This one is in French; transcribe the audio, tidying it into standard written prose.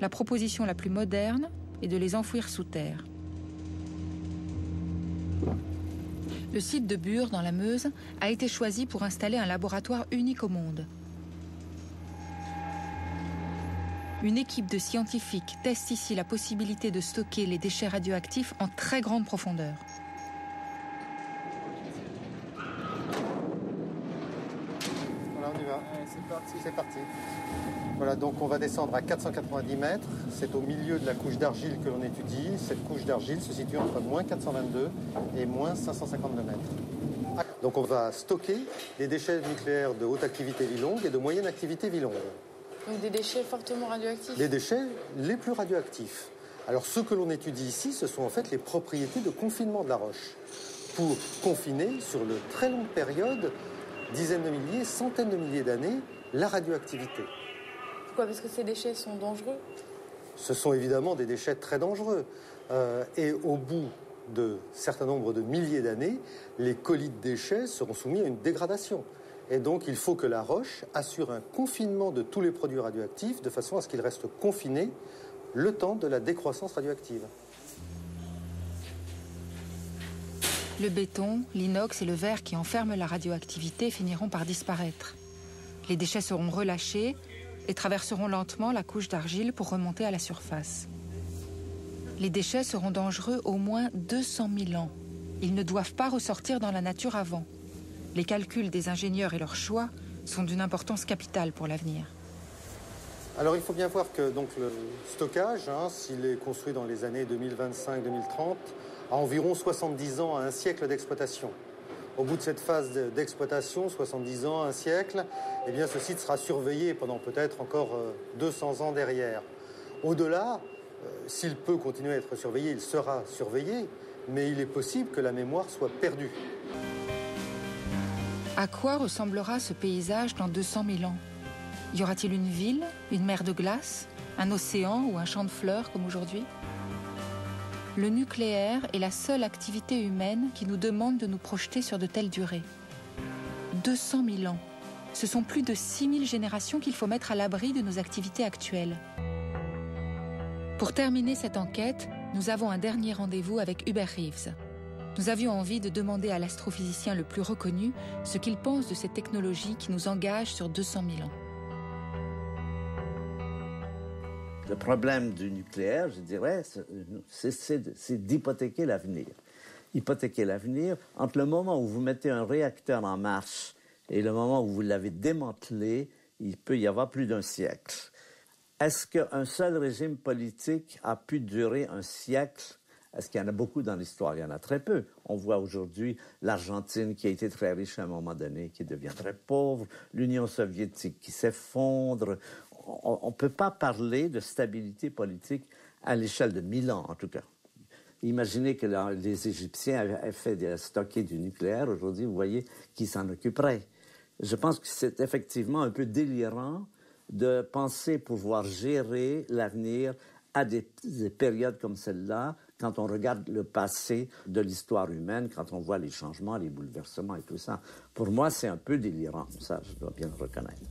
la proposition la plus moderne est de les enfouir sous terre. Le site de Bure, dans la Meuse, a été choisi pour installer un laboratoire unique au monde. Une équipe de scientifiques teste ici la possibilité de stocker les déchets radioactifs en très grande profondeur. Voilà, on y va. C'est parti. Voilà, donc on va descendre à 490 mètres. C'est au milieu de la couche d'argile que l'on étudie. Cette couche d'argile se situe entre moins 422 et moins 552 mètres. Donc on va stocker des déchets nucléaires de haute activité vie longue et de moyenne activité vie longue. Donc des déchets fortement radioactifs? Les déchets les plus radioactifs. Alors ce que l'on étudie ici, ce sont en fait les propriétés de confinement de la roche. Pour confiner sur de très longues périodes, dizaines de milliers, centaines de milliers d'années, la radioactivité. Pourquoi? Parce que ces déchets sont dangereux? Ce sont évidemment des déchets très dangereux. Et au bout de certain nombre de milliers d'années, les colis de déchets seront soumis à une dégradation. Et donc, il faut que la roche assure un confinement de tous les produits radioactifs de façon à ce qu'ils restent confinés le temps de la décroissance radioactive. Le béton, l'inox et le verre qui enferment la radioactivité finiront par disparaître. Les déchets seront relâchés et traverseront lentement la couche d'argile pour remonter à la surface. Les déchets seront dangereux au moins 200 000 ans. Ils ne doivent pas ressortir dans la nature avant. Les calculs des ingénieurs et leurs choix sont d'une importance capitale pour l'avenir. Alors il faut bien voir que donc, le stockage, s'il est construit dans les années 2025-2030, a environ 70 ans à un siècle d'exploitation. Au bout de cette phase d'exploitation, 70 ans, un siècle, eh bien, ce site sera surveillé pendant peut-être encore 200 ans derrière. Au-delà, s'il peut continuer à être surveillé, il sera surveillé, mais il est possible que la mémoire soit perdue. À quoi ressemblera ce paysage dans 200 000 ans? Y aura-t-il une ville, une mer de glace, un océan ou un champ de fleurs comme aujourd'hui? Le nucléaire est la seule activité humaine qui nous demande de nous projeter sur de telles durées. 200 000 ans. Ce sont plus de 6 000 générations qu'il faut mettre à l'abri de nos activités actuelles. Pour terminer cette enquête, nous avons un dernier rendez-vous avec Hubert Reeves. Nous avions envie de demander à l'astrophysicien le plus reconnu ce qu'il pense de cette technologie qui nous engage sur 200 000 ans. Le problème du nucléaire, je dirais, c'est d'hypothéquer l'avenir. Hypothéquer l'avenir entre le moment où vous mettez un réacteur en marche et le moment où vous l'avez démantelé, il peut y avoir plus d'un siècle. Est-ce qu'un seul régime politique a pu durer un siècle? Est-ce qu'il y en a beaucoup dans l'histoire? Il y en a très peu. On voit aujourd'hui l'Argentine qui a été très riche à un moment donné, qui devient très pauvre, l'Union soviétique qui s'effondre. On ne peut pas parler de stabilité politique à l'échelle de 1000 ans, en tout cas. Imaginez que les Égyptiens avaient fait stocker du nucléaire. Aujourd'hui, vous voyez qui s'en occuperait. Je pense que c'est effectivement un peu délirant de penser pouvoir gérer l'avenir à des périodes comme celle-là, quand on regarde le passé de l'histoire humaine, quand on voit les changements, les bouleversements et tout ça. Pour moi, c'est un peu délirant, ça, je dois bien le reconnaître.